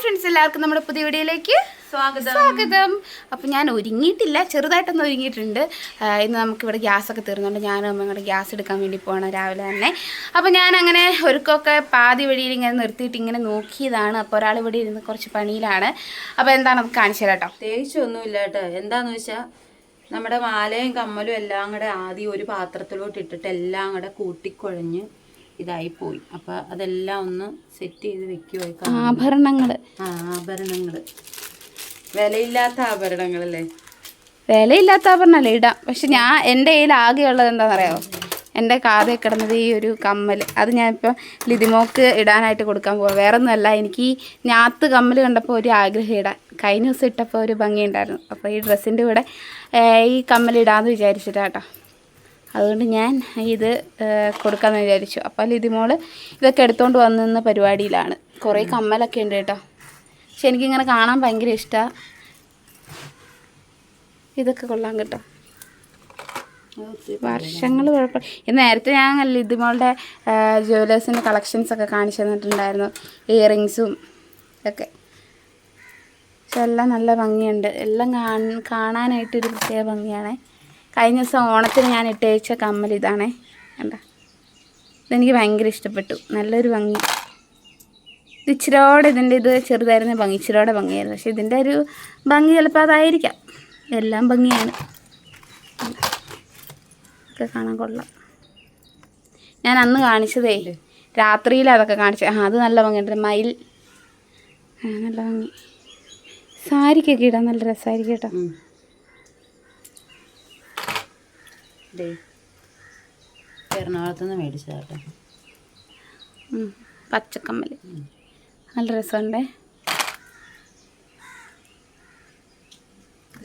Friends, എല്ലാവർക്കും നമ്മുടെ പുതിയ വീഡിയോയിലേക്ക് സ്വാഗതം. അപ്പോൾ ഞാൻ ഒരുങ്ങിയിട്ടില്ല, ചെറുതായിട്ടൊന്നും ഒരുങ്ങിയിട്ടുണ്ട്. ഇന്ന് നമുക്കിവിടെ ഗ്യാസൊക്കെ തീർന്നുകൊണ്ട് ഞാനും അമ്മയുടെ ഗ്യാസ് എടുക്കാൻ വേണ്ടി പോകണം രാവിലെ തന്നെ. അപ്പോൾ ഞാൻ അങ്ങനെ ഒരുക്കൊക്കെ പാതി വഴിയിൽ ഇങ്ങനെ നിർത്തിയിട്ട് ഇങ്ങനെ നോക്കിയതാണ്. അപ്പോൾ ഒരാൾ ഇവിടെ ഇരുന്ന് കുറച്ച് പണിയിലാണ്. അപ്പോൾ എന്താണെന്ന് കാണിച്ചു തരാം കേട്ടോ. പ്രത്യേകിച്ചൊന്നുമില്ല കേട്ടോ. എന്താണെന്ന് വെച്ചാൽ നമ്മുടെ മാലയും കമ്മലും എല്ലാം കൂടെ ആദ്യം ഒരു പാത്രത്തിലോട്ട് ഇട്ടിട്ട് എല്ലാം കൂടെ കൂട്ടിക്കുഴഞ്ഞ് ഇതായി പോയി. അപ്പൊ അതെല്ലാം ഒന്ന് സെറ്റ് ചെയ്ത് വെക്കുവായി. ആഭരണങ്ങള് വിലയില്ലാത്ത ആഭരണങ്ങളല്ലേ? വിലയില്ലാത്ത ആഭരണമല്ലേ ഇടാം. പക്ഷെ എൻ്റെ കയ്യിൽ ആകെയുള്ളത് എന്താണെന്നറിയാമോ? എൻ്റെ കാതെ കിടന്നത് ഈ ഒരു കമ്മൽ. അത് ഞാനിപ്പോൾ ലിതിമോക്ക് ഇടാനായിട്ട് കൊടുക്കാൻ പോവാം. വേറെ ഒന്നുമല്ല, എനിക്ക് ഈ ഞാത്ത് കമ്മൽ കണ്ടപ്പോൾ ഒരു ആഗ്രഹം ഇടാൻ. കഴിഞ്ഞ ദിവസം ഇട്ടപ്പോൾ ഒരു ഭംഗിയുണ്ടായിരുന്നു. അപ്പോൾ ഈ ഡ്രസ്സിൻ്റെ കൂടെ ഈ കമ്മൽ ഇടാമെന്ന് വിചാരിച്ചിട്ടാട്ടോ. അതുകൊണ്ട് ഞാൻ ഇത് കൊടുക്കാമെന്ന് വിചാരിച്ചു. അപ്പോൾ ലിതിമോൾ ഇതൊക്കെ എടുത്തുകൊണ്ട് വന്നിരുന്ന പരിപാടിയിലാണ്. കുറേ കമ്മലൊക്കെ ഉണ്ട് കേട്ടോ. പക്ഷെ എനിക്കിങ്ങനെ കാണാൻ ഭയങ്കര ഇഷ്ടമാണ്. ഇതൊക്കെ കൊള്ളാം കേട്ടോ. വർഷങ്ങൾ കുഴപ്പമില്ല. നേരത്തെ ഞാൻ ലിതിമോളുടെ ജ്വല്ലേഴ്സിൻ്റെ കളക്ഷൻസൊക്കെ കാണിച്ചു തന്നിട്ടുണ്ടായിരുന്നു, ഇയറിങ്സും ഒക്കെ. പക്ഷെ എല്ലാം നല്ല ഭംഗിയുണ്ട്. എല്ലാം കാണാനായിട്ടൊരു പ്രത്യേക ഭംഗിയാണ്. കഴിഞ്ഞ ദിവസം ഓണത്തിന് ഞാൻ ഇട്ടയച്ച കമ്മൽ ഇതാണേ, കണ്ട. ഇതെനിക്ക് ഭയങ്കര ഇഷ്ടപ്പെട്ടു. നല്ലൊരു ഭംഗി. ഇത് ഇച്ചിരോടെ ഇത് ചെറുതായിരുന്ന ഭംഗി, ഇച്ചിരോടെ ഭംഗിയായിരുന്നു. പക്ഷെ ഇതിൻ്റെ ഒരു ഭംഗി ചിലപ്പോൾ അതായിരിക്കാം. എല്ലാം ഭംഗിയാണ്. ഒക്കെ കാണാൻ കൊള്ളാം. ഞാൻ അന്ന് കാണിച്ചതേ രാത്രിയിൽ അതൊക്കെ കാണിച്ചത്. അത് നല്ല ഭംഗിയുണ്ട്. മയിൽ നല്ല ഭംഗി. സാരിക്കൊക്കെ ഇടാൻ നല്ല രസമായിരിക്കും കേട്ടോ. എറണാകുളത്തുനിന്ന് മേടിച്ചതാട്ടോ പച്ചക്കമ്മൽ. നല്ല രസമുണ്ടേ.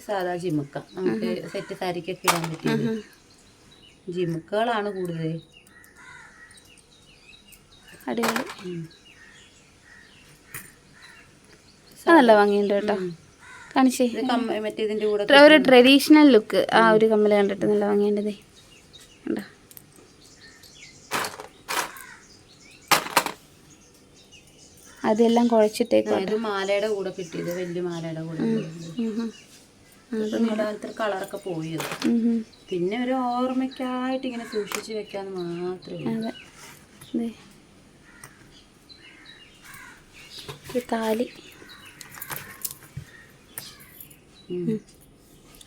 സാധാ ജിമുക്ക നമുക്ക് സെറ്റ് സാരിക്കൊക്കെ ഇടാൻ പറ്റിയത്. ജിമുക്കുകളാണ് കൂടുതൽ അടിപൊളി. നല്ല ഭംഗിയുണ്ട് കേട്ടോ. കാണിച്ചേ. മറ്റേതിൻ്റെ കൂടെ ഒരു ട്രഡീഷണൽ ലുക്ക്. ആ ഒരു കമ്മൽ കണ്ടിട്ട് നല്ല ഭംഗിയുണ്ടതേ. കണ്ടോ? അതെല്ലാം കുഴച്ചിട്ടേക്കും. ഇത് മാലയുടെ കൂടെ കിട്ടിയത്, വലിയ മാലയുടെ കൂടെ. കളറൊക്കെ പോയത്. പിന്നെ ഒരു ഓർമ്മയ്ക്കായിട്ട് ഇങ്ങനെ സൂക്ഷിച്ച് വെക്കാന്ന് മാത്രമേ. അതെ, താലി.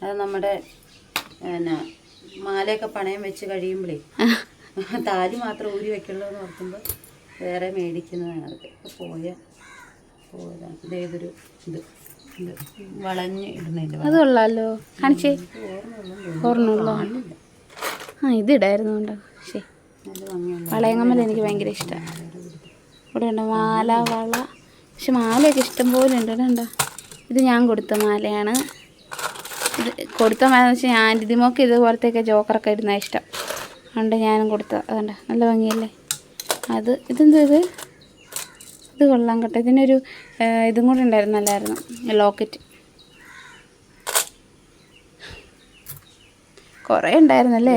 അത് നമ്മുടെ മാലയൊക്കെ പണയം വെച്ച് കഴിയുമ്പോഴേ താലി മാത്രം ഊരി വെക്കുള്ളൂ എന്ന് ഓർക്കുമ്പോൾ വേറെ മേടിക്കുന്നതാണ്. അതൊക്കെ പോയതാണ്. ഇതേതൊരു ഇത് വളഞ്ഞ് ഇടുന്നില്ല. അത് കൊള്ളാമല്ലോ. കാണിച്ചേ. ഓർമ്മയുള്ളൂ. ആ ഇതിടായിരുന്നു കേട്ടോ. ശരി, വളയങ്കമ്മൽ എനിക്ക് ഭയങ്കര ഇഷ്ടമാണ്. ഇവിടെ ഉണ്ട് മാല, വള. പക്ഷെ മാലയൊക്കെ ഇഷ്ടം പോലെ ഉണ്ട്. ഉണ്ടോ? ഇത് ഞാൻ കൊടുത്ത മാലയാണ്. ഇത് കൊടുത്ത മാല എന്ന് വെച്ചാൽ ഞാൻ ഇതിമൊക്കെ ഇതുപോലത്തെയൊക്കെ ജോക്കറൊക്കെ ഇടുന്ന ഇഷ്ടം. അതുകൊണ്ട് ഞാനും കൊടുത്ത. അതുകൊണ്ട് നല്ല ഭംഗിയല്ലേ അത്. ഇതെന്ത് ഇത് കൊള്ളാം കേട്ടോ. ഇതിനൊരു ഇതും കൂടെ ഉണ്ടായിരുന്നല്ലായിരുന്നു, ലോക്കറ്റ്. കുറേ ഉണ്ടായിരുന്നല്ലേ.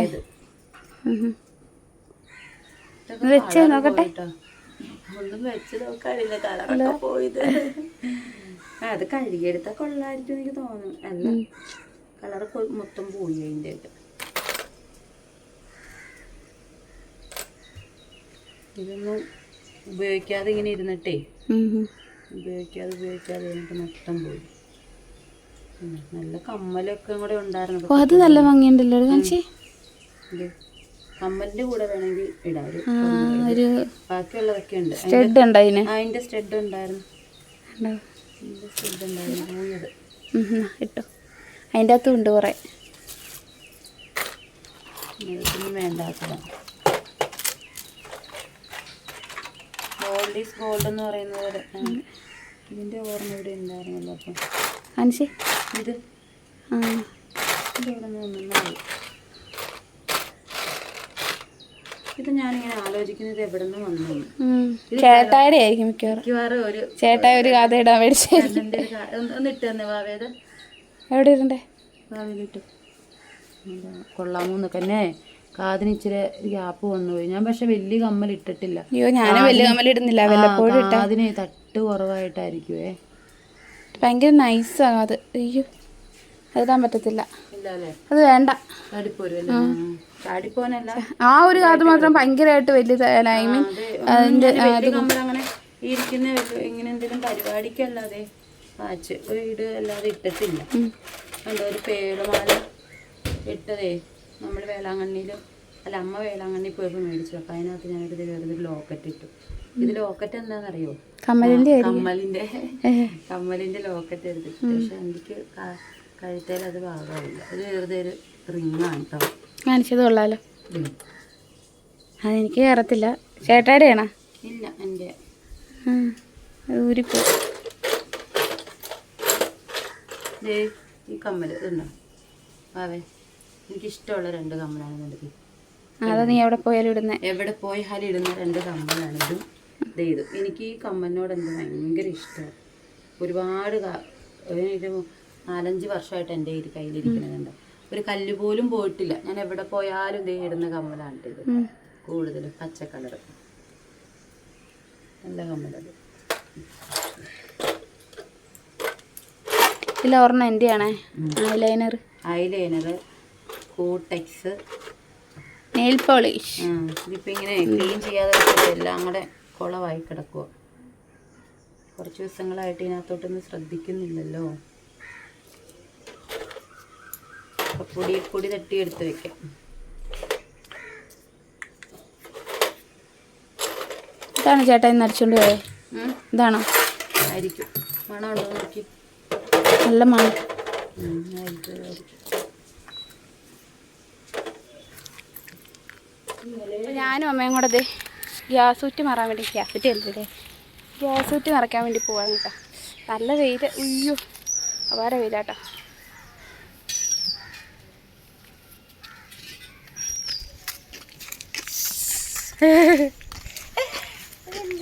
വെച്ച് നോക്കട്ടെ. ഒന്നും വെച്ച് നോക്കാനില്ല, കളറൊക്കെ പോയത്. അത് കഴുകിയെടുത്താൽ കൊള്ളായിരിക്കും എനിക്ക് തോന്നുന്നു. അല്ല, കളർ മൊത്തം പോയി അതിൻ്റെ ഒക്കെ. ഇതൊന്നും ഉപയോഗിക്കാതെ ഇങ്ങനെ ഇരുന്നിട്ടേ ഉപയോഗിക്കാതെ എനിക്ക് മൊത്തം പോയി. നല്ല കമ്മലൊക്കെ കൂടെ ഉണ്ടായിരുന്നു. അത് നല്ല ഭംഗിയുണ്ടല്ലോ. കമ്മലിന്റെ കൂടെ വേണമെങ്കിൽ ഇടാം. ഒരു ബാക്കിയുള്ളതൊക്കെ ഉണ്ട്. സ്റ്റഡ് ഉണ്ട് അതിന്റെ സ്റ്റഡ് ഉണ്ടായിരുന്നു. പോയത് ഇട്ടോ. അതിൻ്റെ അകത്തും ഉണ്ട് കുറേ. വേണ്ടാത്തതാണ്. ഗോൾഡ് ഈസ് ഗോൾഡ് എന്ന് പറയുന്നത് പോലെ ഇതിൻ്റെ ഓർമ്മ ഇവിടെ ഉണ്ടായിരുന്നല്ലോ. അപ്പം കാണിച്ചേ. ഇത് ഇതിവിടെ നിന്നായി. ഇത് ഞാനിങ്ങനെ ആലോചിക്കുന്നത് എവിടെ നിന്ന് വന്നു. ചേട്ടായുടെ ആയിരിക്കും മിക്കവാറും. ഒരു ചേട്ടായി ഒരു കഥ ഇടാൻ മേടിച്ചു. ഒന്ന് ഇട്ട് തന്നെ വാവേത്. എവിടെ ഇടണ്ടേ? വാവേലിട്ടു. കൊള്ളാമോന്നൊക്കെ തന്നെ കാതിന് ഇച്ചിരി ഗ്യാപ്പ് വന്നുപോയി. ഞാൻ പക്ഷെ വലിയ കമ്മൽ ഇട്ടിട്ടില്ല. അയ്യോ ഞാനും വലിയ കമ്മലിടുന്നില്ല, വല്ലപ്പോഴും ഇട്ടാ. അതിന് തട്ട് കുറവായിട്ടായിരിക്കുവേ. ഭയങ്കര നൈസാണ് അത്. അയ്യോ അത് ഇടാൻ പറ്റത്തില്ല. ഇല്ലല്ലേ, അത് വേണ്ട. ചാടിപ്പോരുമല്ലേ? ചാടിപ്പോനല്ല, ആ ഒരു കാത് മാത്രം ഭയങ്കരമായിട്ട് വലിയതല്ല. ഐ മീൻ അതിന്റെ അങ്ങനെ ഇരിക്കുന്ന ഇങ്ങനെ എന്തെങ്കിലും പരിപാടിക്കല്ലാതെ വാച്ച് വീട് അല്ലാതെ ഇട്ടിട്ടില്ല. കണ്ടോ ഒരു പേളുമാല ഇട്ടതേ നമ്മൾ വേളാങ്കണ്ണിയിൽ, അല്ല അമ്മ വേളാങ്കണ്ണി പോയപ്പോൾ മേടിച്ചു. അപ്പം അതിനകത്ത് ഞാനൊരു വേറൊരു ലോക്കറ്റ് ഇട്ടു. ഇത് ലോക്കറ്റ് എന്താണെന്നറിയോ? കമ്മലിന്റെ ലോക്കറ്റ് എടുത്തിട്ട്. പക്ഷെ എനിക്ക് കഴുത്തേൽ അത് ഭാഗമാവില്ല. അത് വെറുതെ ഒരു റിങ്ങാണ് കേട്ടോ. കാണിച്ചത് കൊള്ളാലോ. അതെനിക്ക് കയറത്തില്ല. ചേട്ടാടെയാണോ? ഇല്ല, എൻ്റെ ഊരിപ്പോ. ഈ കമ്മൽ ഇതുണ്ടോ ആവേ? എനിക്കിഷ്ടമുള്ള 2 കമ്മലാണ് നല്ലത്. അതാ നീ എവിടെ പോയാലും ഇടുന്ന? എവിടെ പോയാലും ഇടുന്ന 2 കമ്മലാണ് ഇതും ഇത്. എനിക്ക് ഈ കമ്മലിനോട് എന്ത് ഭയങ്കര ഇഷ്ടമാണ്. ഒരുപാട് ഒരു 4-5 വർഷമായിട്ട് എൻ്റെ ഈ കയ്യിലിരിക്കണതുണ്ട്. ഒരു കല്ല് പോലും പോയിട്ടില്ല. ഞാൻ എവിടെ പോയാലും ഇതേ ഇടുന്ന കമ്മലാണ് ഇത്. കൂടുതലും പച്ച കളർ നല്ല കമ്മലത്. ഇല്ല, ഒരെണ്ണം എൻ്റെയാണേ. Eyeliner Kotex nail polish. ഇതിപ്പോൾ ഇങ്ങനെ ക്ലീൻ ചെയ്യാതെ എല്ലാം കൂടെ കുളമായി കിടക്കുക. കുറച്ച് ദിവസങ്ങളായിട്ട് ഇതിനകത്തോട്ടൊന്നും ശ്രദ്ധിക്കുന്നില്ലല്ലോ. പൊടി തട്ടിയെടുത്ത് വെക്കാം. ഇതാണ് ചേട്ടാ ഇന്ന് അടിച്ചോണ്ട് പോയേ? ഇതാണോ? ആയിരിക്കും. മണം ഉണ്ടോ നോക്കി. നല്ല മണം. ഞാനും അമ്മയും കൂടെ ദേ ഗ്യാസ് കുറ്റി മറാൻ വേണ്ടി, ഗ്യാസ് കുറ്റി അല്ലേ, ഗ്യാസ് കുറ്റി നിറയ്ക്കാൻ വേണ്ടി പോവാണ് കേട്ടോ. നല്ല വെയിൽ. അയ്യോ അപാര വെയിലാട്ടോ.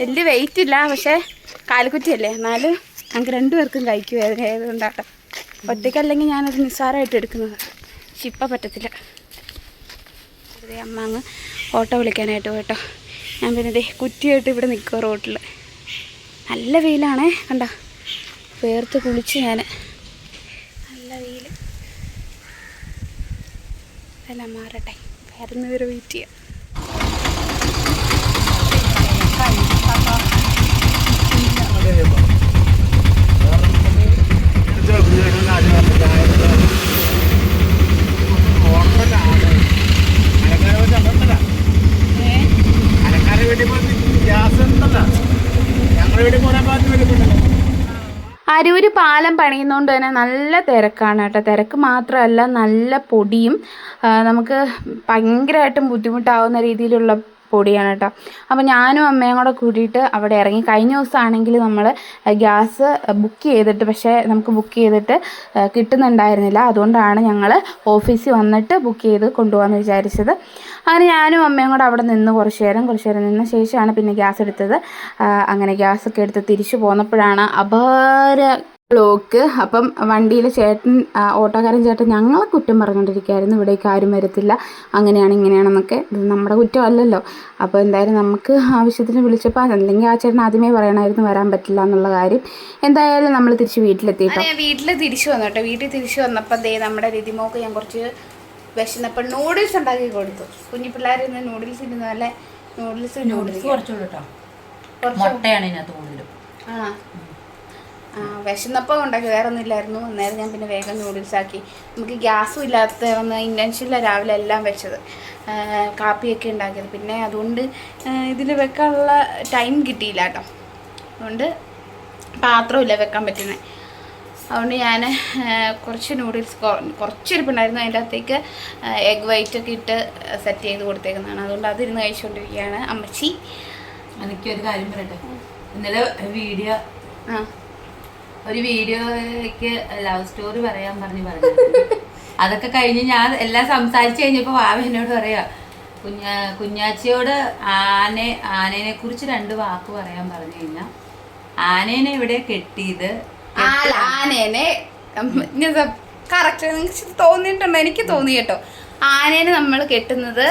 വലിയ വെയിറ്റ് ഇല്ല, പക്ഷേ കാലുകുറ്റിയല്ലേ, എന്നാലും ഞങ്ങൾക്ക് 2 പേർക്കും കഴിക്കും വേദന ആയതുകൊണ്ടാട്ടോ. ഒറ്റയ്ക്കല്ലെങ്കിൽ ഞാനത് നിസ്സാരമായിട്ട് എടുക്കുന്നത്. പക്ഷെ ഇപ്പം പറ്റത്തില്ല. വെറുതെ അമ്മ അങ്ങ് ഓട്ടോ വിളിക്കാനായിട്ട് പോയിട്ടോ. ഞാൻ പിന്നെ ദേ കുറ്റിയായിട്ട് ഇവിടെ നിൽക്കുക റോട്ടിൽ. നല്ല വെയിലാണേ, കണ്ട വേർത്ത് കുളിച്ച് ഞാൻ. നല്ല വെയിൽ. അതെല്ലാം മാറട്ടെ, വരുന്നവരെ വെയിറ്റ് ചെയ്യാം. അരൂര് പാലം പണിയുന്നതുകൊണ്ട് തന്നെ നല്ല തിരക്കാണ് കേട്ടോ. തിരക്ക് മാത്രമല്ല നല്ല പൊടിയും, നമുക്ക് ഭയങ്കരമായിട്ടും ബുദ്ധിമുട്ടാവുന്ന രീതിയിലുള്ള പൊടിയാണ് കേട്ടോ. അപ്പോൾ ഞാനും അമ്മയും കൂടെ കൂടിയിട്ട് അവിടെ ഇറങ്ങി. കഴിഞ്ഞ ദിവസമാണെങ്കിൽ നമ്മൾ ഗ്യാസ് ബുക്ക് ചെയ്തിട്ട്, പക്ഷേ നമുക്ക് ബുക്ക് ചെയ്തിട്ട് കിട്ടുന്നുണ്ടായിരുന്നില്ല. അതുകൊണ്ടാണ് ഞങ്ങൾ ഓഫീസിൽ വന്നിട്ട് ബുക്ക് ചെയ്ത് കൊണ്ടുപോകാമെന്ന് വിചാരിച്ചത്. അങ്ങനെ ഞാനും അമ്മയും കൂടെ അവിടെ നിന്ന് കുറച്ച് നേരം നിന്ന ശേഷമാണ് പിന്നെ ഗ്യാസ് എടുത്തത്. അങ്ങനെ ഗ്യാസൊക്കെ എടുത്ത് തിരിച്ചു പോന്നപ്പോഴാണ് അപാര ബ്ലോക്ക്. അപ്പം വണ്ടിയിൽ ചേട്ടൻ, ഓട്ടോക്കാരൻ ചേട്ടൻ ഞങ്ങളെ കുറ്റം പറഞ്ഞുകൊണ്ടിരിക്കുകയായിരുന്നു, ഇവിടേക്ക് ആരും വരത്തില്ല, അങ്ങനെയാണ് ഇങ്ങനെയാണെന്നൊക്കെ. ഇത് നമ്മുടെ കുറ്റമല്ലല്ലോ. അപ്പോൾ എന്തായാലും നമുക്ക് ആവശ്യത്തിന് വിളിച്ചപ്പോൾ, അല്ലെങ്കിൽ ആ ചേട്ടൻ ആദ്യമേ പറയണമായിരുന്നു വരാൻ പറ്റില്ല എന്നുള്ള കാര്യം. എന്തായാലും നമ്മൾ തിരിച്ച് വീട്ടിലെത്തിയിട്ടോ. വീട്ടിൽ തിരിച്ചു വന്നു കേട്ടോ. വീട്ടിൽ തിരിച്ചു വന്നപ്പോൾ ദേ നമ്മുടെ രതിമോക്ക് ഞാൻ കുറച്ച് വിശന്നപ്പോൾ നൂഡിൽസ് ഉണ്ടാക്കി കൊടുത്തു. കുഞ്ഞു പിള്ളേരിന്ന് നൂഡിൽസ് ഇടുന്ന നല്ല നൂഡിൽസ് കുറച്ചുള്ളൂ കേട്ടോ. മുട്ടയാണ് ഇതിനകത്ത് കൂടുതലും. വിശന്നപ്പോൾ ഉണ്ടാക്കി, വേറെ ഒന്നും ഇല്ലായിരുന്നു. അന്നേരം ഞാൻ പിന്നെ വേഗം നൂഡിൽസാക്കി. നമുക്ക് ഗ്യാസും ഇല്ലാത്ത ഒന്ന് ഇൻഡക്ഷനിലാണ് രാവിലെ എല്ലാം വെച്ചത്, കാപ്പിയൊക്കെ ഉണ്ടാക്കിയത്. പിന്നെ അതുകൊണ്ട് ഇതിൽ വെക്കാനുള്ള ടൈം കിട്ടിയില്ല കേട്ടോ. അതുകൊണ്ട് പാത്രമില്ല വെക്കാൻ പറ്റുന്നത്. അതുകൊണ്ട് ഞാൻ കുറച്ച് നൂഡിൽസ് കുറച്ചിരിപ്പുണ്ടായിരുന്നു, അതിൻ്റെ അകത്തേക്ക് എഗ് വൈറ്റൊക്കെ ഇട്ട് സെറ്റ് ചെയ്ത് കൊടുത്തേക്കുന്നതാണ്. അതുകൊണ്ട് അതിരുന്ന് കഴിച്ചുകൊണ്ടിരിക്കുകയാണ് അമ്മച്ചി. എനിക്കൊരു കാര്യം പറയട്ടെ. ഇന്നലെ ഒരു വീഡിയോയ്ക്ക് ലവ് സ്റ്റോറി പറയാൻ പറഞ്ഞു. അതൊക്കെ കഴിഞ്ഞ് ഞാൻ എല്ലാം സംസാരിച്ച് കഴിഞ്ഞപ്പോൾ വാവ എന്നോട് പറയാ, കുഞ്ഞാച്ചിയോട് ആനേനെ കുറിച്ച് 2 വാക്ക് പറയാൻ പറഞ്ഞു കഴിഞ്ഞാൽ, ആനേനെ ഇവിടെ കെട്ടിയത്, ആനേനെ കറക്റ്റ് തോന്നിയിട്ടുണ്ടോ? എനിക്ക് തോന്നി കേട്ടോ. ആനേനെ നമ്മൾ കെട്ടുന്നത്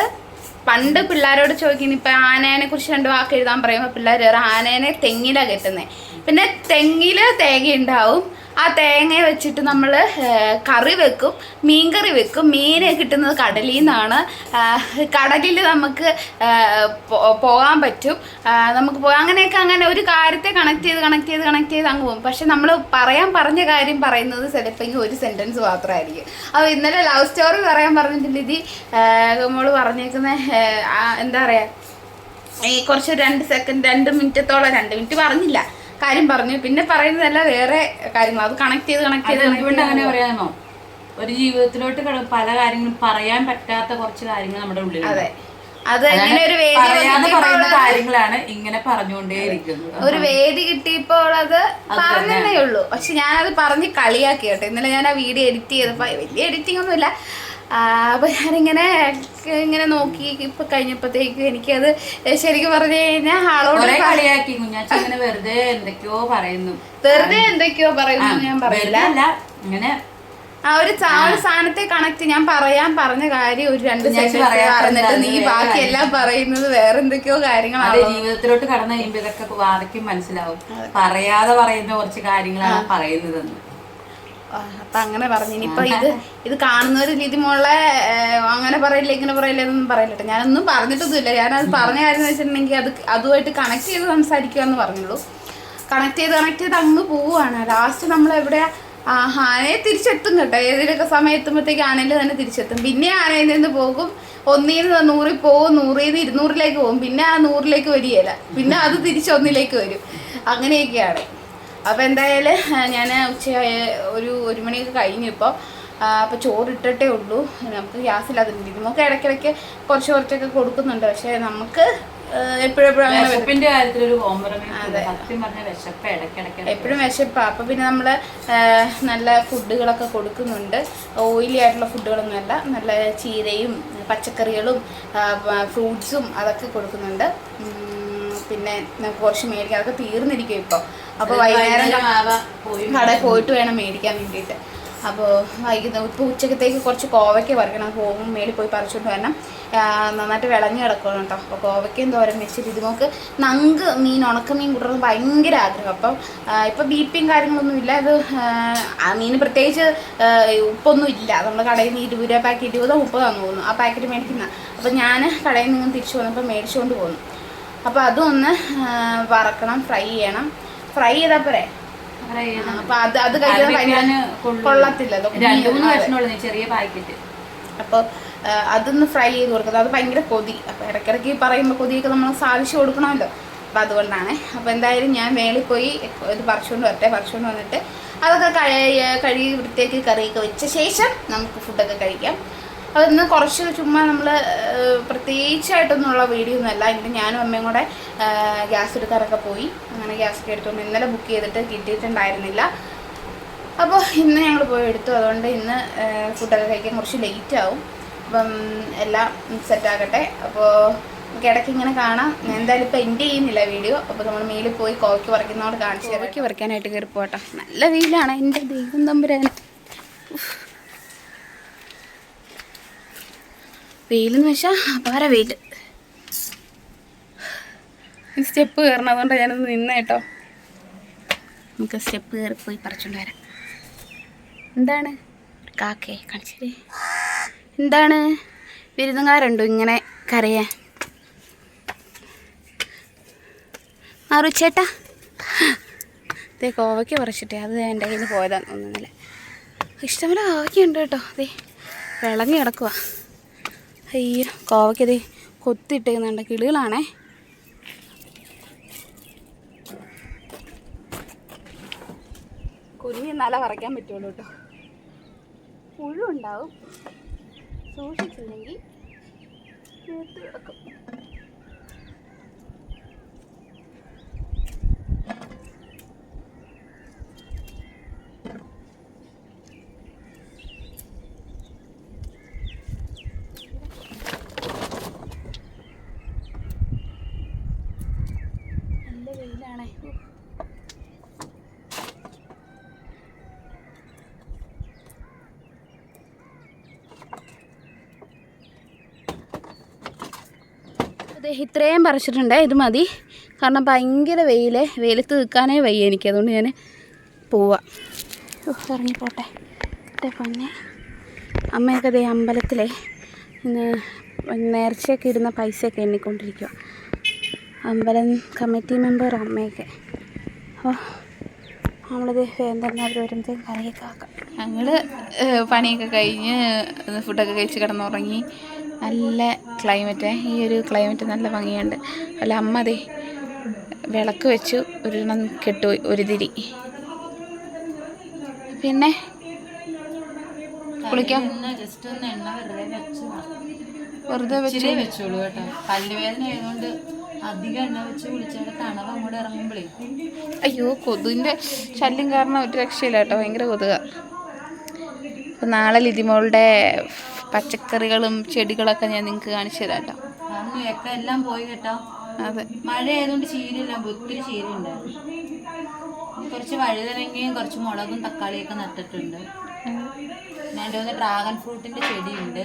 പണ്ട് പിള്ളേരോട് ചോദിക്കുന്നു. ഇപ്പം ആനേനെ കുറിച്ച് 2 വാക്ക് എഴുതാൻ പറയുമ്പോൾ പിള്ളേർ ആനേനെ തെങ്ങിലാണ് കെട്ടുന്നത്. പിന്നെ തെങ്ങിൽ തേങ്ങ ഉണ്ടാവും. ആ തേങ്ങ വെച്ചിട്ട് നമ്മൾ കറി വെക്കും, മീൻകറി വെക്കും. മീൻ കിട്ടുന്നത് കടലിൽ നിന്നാണ്. കടലിൽ നമുക്ക് പോകാൻ പറ്റും. നമുക്ക് അങ്ങനെയൊക്കെ അങ്ങനെ ഒരു കാര്യത്തെ കണക്ട് ചെയ്ത് അങ്ങ് പോകും. പക്ഷെ നമ്മൾ പറഞ്ഞ കാര്യം പറയുന്നത് ചിലപ്പോൾ ഒരു സെൻറ്റൻസ് മാത്രമായിരിക്കും. അപ്പോൾ ഇന്നലെ ലവ് സ്റ്റോറി പറയാൻ പറഞ്ഞിട്ടില്ല. ഇത് നമ്മൾ പറഞ്ഞേക്കുന്ന എന്താ പറയുക, ഈ കുറച്ച് 2 മിനിറ്റത്തോളം 2 മിനിറ്റ് പറഞ്ഞില്ല, കാര്യം പറഞ്ഞു. പിന്നെ പറയുന്നതല്ല വേറെ കാര്യങ്ങൾ, അത് കണക്ട് ചെയ്ത് അങ്ങനെ പറയാമോ, ഒരു ജീവിതത്തിലോട്ട് പല കാര്യങ്ങളും പറയാൻ പറ്റാത്ത കുറച്ച് കാര്യങ്ങൾ നമ്മുടെ ഉള്ളിൽ. അതെ, അത് ഇങ്ങനെ ഒരു കാര്യങ്ങളാണ് ഇങ്ങനെ പറഞ്ഞുകൊണ്ടേയിരിക്കുന്നത്. ഒരു വേദി കിട്ടിയപ്പോൾ അത് പറഞ്ഞതേ ഉള്ളൂ. പക്ഷെ ഞാനത് പറഞ്ഞ് കളിയാക്കി കേട്ടോ. ഇന്നലെ ഞാൻ ആ വീഡിയോ എഡിറ്റ് ചെയ്തപ്പോൾ വലിയ എഡിറ്റിംഗ് ഒന്നുമില്ല. അപ്പോൾ ഞാനിങ്ങനെ നോക്കി ഇപ്പൊ കഴിഞ്ഞപ്പോഴത്തേക്കും എനിക്കത് ശരിക്കും പറഞ്ഞു കഴിഞ്ഞാൽ ആളോട് കളിയാക്കി. കുഞ്ഞാച്ചി വെറുതെ എന്തൊക്കെയോ പറയുന്നു ഞാൻ പറയില്ല. ഇങ്ങനെ ആ ഒരു സാധനത്തെ കണക്ട് ഞാൻ പറഞ്ഞ കാര്യം ഒരു 2 സെക്കൻഡ് പറഞ്ഞിട്ട് നീ ബാക്കിയെല്ലാം പറയുന്നത് വേറെ എന്തൊക്കെയോ കാര്യങ്ങളാണ്. ജീവിതത്തിലോട്ട് കടന്നു കഴിയുമ്പോൾ ഇതൊക്കെ വാദയ്ക്കും മനസ്സിലാവും. പറയാതെ പറയുന്ന കുറച്ച് കാര്യങ്ങളാണ് പറയുന്നതെന്ന്. അപ്പൊ അങ്ങനെ പറഞ്ഞു. ഇനിയിപ്പൊ ഇത് കാണുന്നവര് ലിതിമോളെ അങ്ങനെ പറയില്ല ഇങ്ങനെ പറയില്ല എന്നൊന്നും പറയില്ല. ഞാനൊന്നും പറഞ്ഞിട്ടൊന്നുമില്ല. ഞാനത് പറഞ്ഞ കാര്യം എന്ന് വെച്ചിട്ടുണ്ടെങ്കിൽ അതുമായിട്ട് കണക്ട് ചെയ്ത് സംസാരിക്കുക എന്ന് പറഞ്ഞുള്ളൂ. കണക്ട് ചെയ്ത് അങ്ങ് പോവുകയാണ്. ലാസ്റ്റ് നമ്മൾ എവിടെയാ ആനയെ തിരിച്ചെത്തും കേട്ടോ. ഏതിലൊക്കെ സമയം എത്തുമ്പോഴത്തേക്ക് ആനയിൽ തന്നെ തിരിച്ചെത്തും. പിന്നെ ആനയിൽ നിന്ന് പോകും, 1-ൽ നിന്ന് 100-ൽ പോകും, 100-ൽ നിന്ന് 200-ലേക്ക് പോകും. പിന്നെ ആ 100-ലേക്ക് വരികയില്ല, പിന്നെ അത് തിരിച്ച് 1-ലേക്ക് വരും. അങ്ങനെയൊക്കെയാണ്. അപ്പോൾ എന്തായാലും ഞാൻ ഒരു മണിയൊക്കെ കഴിഞ്ഞു ഇപ്പോൾ. അപ്പോൾ ചോറിട്ടിട്ടേ ഉള്ളൂ. നമുക്ക് ഗ്യാസില്ലാതില്ല. നമുക്ക് ഇടയ്ക്കിടയ്ക്ക് കുറച്ചൊക്കെ കൊടുക്കുന്നുണ്ട്. പക്ഷേ നമുക്ക് എപ്പോഴും വിശപ്പാണ്. അപ്പോൾ പിന്നെ നമ്മൾ നല്ല ഫുഡുകളൊക്കെ കൊടുക്കുന്നുണ്ട്. ഓയിലി ആയിട്ടുള്ള ഫുഡുകളൊന്നുമല്ല, നല്ല ചീരയും പച്ചക്കറികളും ഫ്രൂട്ട്സും അതൊക്കെ കൊടുക്കുന്നുണ്ട്. പിന്നെ നമുക്ക് കുറച്ച് മേടിക്കാം. അതൊക്കെ തീർന്നിരിക്കും ഇപ്പോൾ. അപ്പോൾ വൈകുന്നേരം കടയിൽ പോയിട്ട് വേണം മേടിക്കാൻ വേണ്ടിയിട്ട്. അപ്പോൾ ഇപ്പോൾ ഉച്ചക്കത്തേക്ക് കുറച്ച് കോവയ്ക്ക പറിക്കണം. പോകും മേളിൽ പോയി പറിച്ചുകൊണ്ട് വരണം. നന്നായിട്ട് വിളഞ്ഞ് കിടക്കണം കേട്ടോ. അപ്പോൾ കോവയ്ക്കയും തോരൻ വെച്ചിട്ട് ഇത് നമുക്ക് മീൻ ഉണക്കമീൻ കൂട്ടുന്നത് ഭയങ്കര ആഗ്രഹം. അപ്പം ഇപ്പോൾ ബിപിയും കാര്യങ്ങളൊന്നും ഇല്ല. ഇത് ആ മീൻ പ്രത്യേകിച്ച് ഉപ്പൊന്നും ഇല്ല. നമ്മൾ കടയിൽ നിന്ന് 20 രൂപ പാക്കറ്റ് 20-30 തോന്നുന്നു ആ പാക്കറ്റ് മേടിക്കുന്ന. അപ്പോൾ ഞാൻ കടയിൽ നിന്ന് തിരിച്ചു വന്നപ്പോൾ മേടിച്ചുകൊണ്ട് പോന്നു. അപ്പോൾ അതും ഒന്ന് വറക്കണം, ഫ്രൈ ചെയ്യണം. ഫ്രൈ ചെയ്താൽ പോരെ. അപ്പോൾ അത് കഴിക്കാൻ കൊള്ളത്തില്ല. ചെറിയ പാക്കറ്റ്. അപ്പോൾ അതൊന്ന് ഫ്രൈ ചെയ്ത് കൊടുക്കുന്നത്. അത് ഭയങ്കര കൊതി. അപ്പോൾ ഇടയ്ക്കിടയ്ക്ക് പറയുമ്പോൾ കൊതിയൊക്കെ നമ്മൾ സാധിച്ചു കൊടുക്കണമല്ലോ. അപ്പോൾ അതുകൊണ്ടാണ്. അപ്പോൾ എന്തായാലും ഞാൻ മേളിൽ പോയി ഇത് പറിച്ചുകൊണ്ട് വന്നിട്ട് അതൊക്കെ കഴുകി വൃത്തിയാക്കി കറിയൊക്കെ വെച്ച ശേഷം നമുക്ക് ഫുഡൊക്കെ കഴിക്കാം. അതൊന്ന് കുറച്ച് ചുമ്മാ നമ്മൾ പ്രത്യേകിച്ചായിട്ടൊന്നുള്ള വീഡിയോ ഒന്നുമല്ല. എങ്കിലും ഞാനും അമ്മയും കൂടെ ഗ്യാസ് എടുക്കാറൊക്കെ പോയി. അങ്ങനെ ഗ്യാസൊക്കെ എടുത്തുകൊണ്ട് ഇന്നലെ ബുക്ക് ചെയ്തിട്ട് കിട്ടിയിട്ടുണ്ടായിരുന്നില്ല. അപ്പോൾ ഇന്ന് ഞങ്ങൾ പോയി എടുത്തു. അതുകൊണ്ട് ഇന്ന് ഫുഡൊക്കെ കഴിക്കാൻ കുറച്ച് ലേറ്റ് ആവും. അപ്പം എല്ലാം സെറ്റാകട്ടെ. അപ്പോൾ നമുക്ക് ഇടയ്ക്ക് ഇങ്ങനെ കാണാം. ഞാൻ എന്തായാലും ഇപ്പോൾ എൻഡ് ചെയ്യുന്നില്ല വീഡിയോ. അപ്പോൾ നമ്മൾ മേലിൽ പോയി കോവയ്ക്ക് പറിക്കുന്നതോട് കാണിച്ചു തരാം. കോവയ്ക്ക് പറിക്കാനായിട്ട് കയറി പോകട്ടോ. നല്ല വെയിലാണ്. എൻ്റെ ദൈവം തമ്പുരാൻ. വെയിലെന്ന് വെച്ചാൽ അപാര വെയിൽ. സ്റ്റെപ്പ് കയറണം. അതുകൊണ്ട് ഞാനത് നിന്ന് കേട്ടോ. നമുക്ക് സ്റ്റെപ്പ് കയറി പോയി പറിച്ചുകൊണ്ട് വരാം. എന്താണ് കാക്കയെ കാണിച്ചേ? എന്താണ് വിരുന്നുകാരുണ്ടോ ഇങ്ങനെ കരയാൻ? ചേട്ടാ അതേ കോവയ്ക്ക് പറിച്ചിട്ടേ അത് എൻ്റെ കയ്യിൽ നിന്ന് പോയതാന്ന് തോന്നുന്നില്ല. ഇഷ്ടംപോലെ കോവയ്ക്കുണ്ട് കേട്ടോ. അതേ വിളഞ്ഞ് കിടക്കുക. അയ്യോ കോവയ്ക്കതേ കൊത്തിയിട്ടേക്കുന്നുണ്ട്. കിളികളാണേ. കുഞ്ഞി നല്ല പറിക്കാൻ പറ്റുള്ളൂ കേട്ടോ. പുഴുണ്ടാവും, സൂക്ഷിച്ചില്ലെങ്കിൽ മൂത്ത് കിടക്കും. നല്ല വെയിലാണേ. അതെ, ഇത്രയും പറിച്ചിട്ടുണ്ട്. ഇത് മതി, കാരണം ഭയങ്കര വെയിലത്ത് നിൽക്കാനേ വയ്യ എനിക്ക്. അതുകൊണ്ട് ഞാൻ പോവാം. ഇറങ്ങിപ്പോട്ടെ. പിന്നെ അമ്മയൊക്കെ അതേ അമ്പലത്തിലെ ഇന്ന് നേർച്ചയൊക്കെ ഇടുന്ന പൈസയൊക്കെ എണ്ണിക്കൊണ്ടിരിക്കുക. അമ്പലം കമ്മിറ്റി മെമ്പർ അമ്മയൊക്കെ. അപ്പോൾ നമ്മളിത് എന്തെങ്കിലും അവർ വരുമ്പോഴത്തേക്കും കറിയൊക്കെ ആക്കാം. ഞങ്ങൾ പണിയൊക്കെ കഴിഞ്ഞ് ഫുഡൊക്കെ കഴിച്ച് കിടന്നുറങ്ങി. നല്ല ക്ലൈമറ്റ്, ഈ ഒരു ക്ലൈമറ്റ് നല്ല ഭംഗിയുണ്ട്. അല്ല അമ്മ അതെ വിളക്ക് വെച്ചു, ഒരെണ്ണം കെട്ടുപോയി, ഒരു തിരി. പിന്നെ കുളിക്കാം. ജസ്റ്റ് ഒന്ന് എണ്ണ വെറുതെ വെച്ചോളൂ കേട്ടോ. പല്ലുവേദന ആയതുകൊണ്ട് അധികം എണ്ണ വെച്ച് കുളിച്ചാൽ തണവ് അങ്ങോട്ട് ഇറങ്ങുമ്പോഴേ. അയ്യോ, കൊതുകിൻ്റെ ശല്യം കാരണം ഒരു രക്ഷയില്ല കേട്ടോ, ഭയങ്കര കൊതുക. അപ്പം നാളെ ലിതിമോളുടെ പച്ചക്കറികളും ചെടികളൊക്കെ ഞാൻ നിങ്ങൾക്ക് കാണിച്ചു തരാം കേട്ടോ. ഒക്കെ എല്ലാം പോയി കേട്ടോ. അതെ, മഴ ആയതുകൊണ്ട് ചീരയില്ല, ഒത്തിരി ചീരയുണ്ടായിരുന്നു. കുറച്ച് വഴുതനങ്ങയും കുറച്ച് മുളകും തക്കാളിയൊക്കെ നട്ടിട്ടുണ്ട്. എൻ്റെ ഒന്ന് ഡ്രാഗൺ ഫ്രൂട്ടിൻ്റെ ചെടിയുണ്ട്.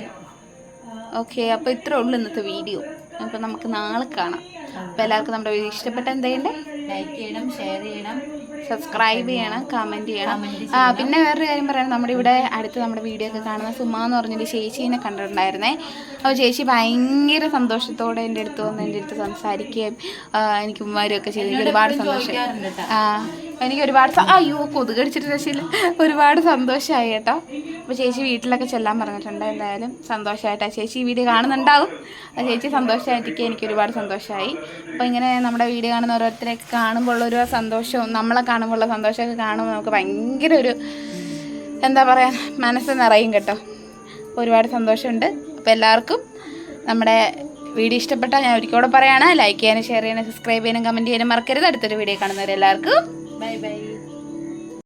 ഓക്കെ, അപ്പോൾ ഇത്രേ ഉള്ളൂ ഇന്നത്തെ വീഡിയോ. അപ്പോൾ നമുക്ക് നാളെ കാണാം. അപ്പോൾ എല്ലാവർക്കും നമ്മുടെ വീഡിയോ ഇഷ്ടപ്പെട്ട എന്ത് ചെയ്യണ്ടേ? ലൈക്ക് ചെയ്യണം, ഷെയർ ചെയ്യണം, സബ്സ്ക്രൈബ് ചെയ്യണം, കമൻറ്റ് ചെയ്യണം. പിന്നെ വേറൊരു കാര്യം പറയണം, നമ്മുടെ ഇവിടെ അടുത്ത് നമ്മുടെ വീഡിയോ ഒക്കെ കാണുന്ന സുമ എന്ന് പറഞ്ഞൊരു ചേച്ചീനെ കണ്ടിട്ടുണ്ടായിരുന്നേ. അപ്പോൾ ചേച്ചി ഭയങ്കര സന്തോഷത്തോടെ എൻ്റെ അടുത്ത് വന്ന് എൻ്റെ അടുത്ത് സംസാരിക്കുകയും എനിക്ക് ഉമ്മാരുമൊക്കെ ചെയ്ത് എനിക്ക് ഒരുപാട് സന്തോഷം. എനിക്ക് ഒരുപാട് അയ്യോ കൊതുക് കടിച്ചിട്ട് രക്ഷയില്ല, ഒരുപാട് സന്തോഷമായി കേട്ടോ. അപ്പോൾ ചേച്ചി വീട്ടിലൊക്കെ ചെല്ലാൻ പറഞ്ഞിട്ടുണ്ട്. എന്തായാലും സന്തോഷമായിട്ട് ആ ചേച്ചി ഈ വീഡിയോ കാണുന്നുണ്ടാവും. ആ ചേച്ചി സന്തോഷമായിട്ടിരിക്കുക, എനിക്ക് ഒരുപാട് സന്തോഷമായി. അപ്പോൾ ഇങ്ങനെ നമ്മുടെ വീഡിയോ കാണുന്ന ഓരോരുത്തരെയൊക്കെ കാണുമ്പോൾ ഉള്ളൊരു സന്തോഷവും നമ്മളെ കാണുമ്പോൾ ഉള്ള സന്തോഷമൊക്കെ കാണുമ്പോൾ നമുക്ക് ഭയങ്കര ഒരു എന്താ പറയുക, മനസ്സ് നിറയും കേട്ടോ. ഒരുപാട് സന്തോഷമുണ്ട്. അപ്പോൾ എല്ലാവർക്കും നമ്മുടെ വീഡിയോ ഇഷ്ടപ്പെട്ടാൽ ഞാൻ ഒരിക്കലും പറയാണ്, ലൈക്ക് ചെയ്യാനും ഷെയർ ചെയ്യാനും സബ്സ്ക്രൈബ് ചെയ്യാനും കമൻറ്റ് ചെയ്യാനും മറക്കരുത്. അടുത്തൊരു വീഡിയോ കാണുന്നവരെല്ലാവർക്കും ബൈ ബൈ.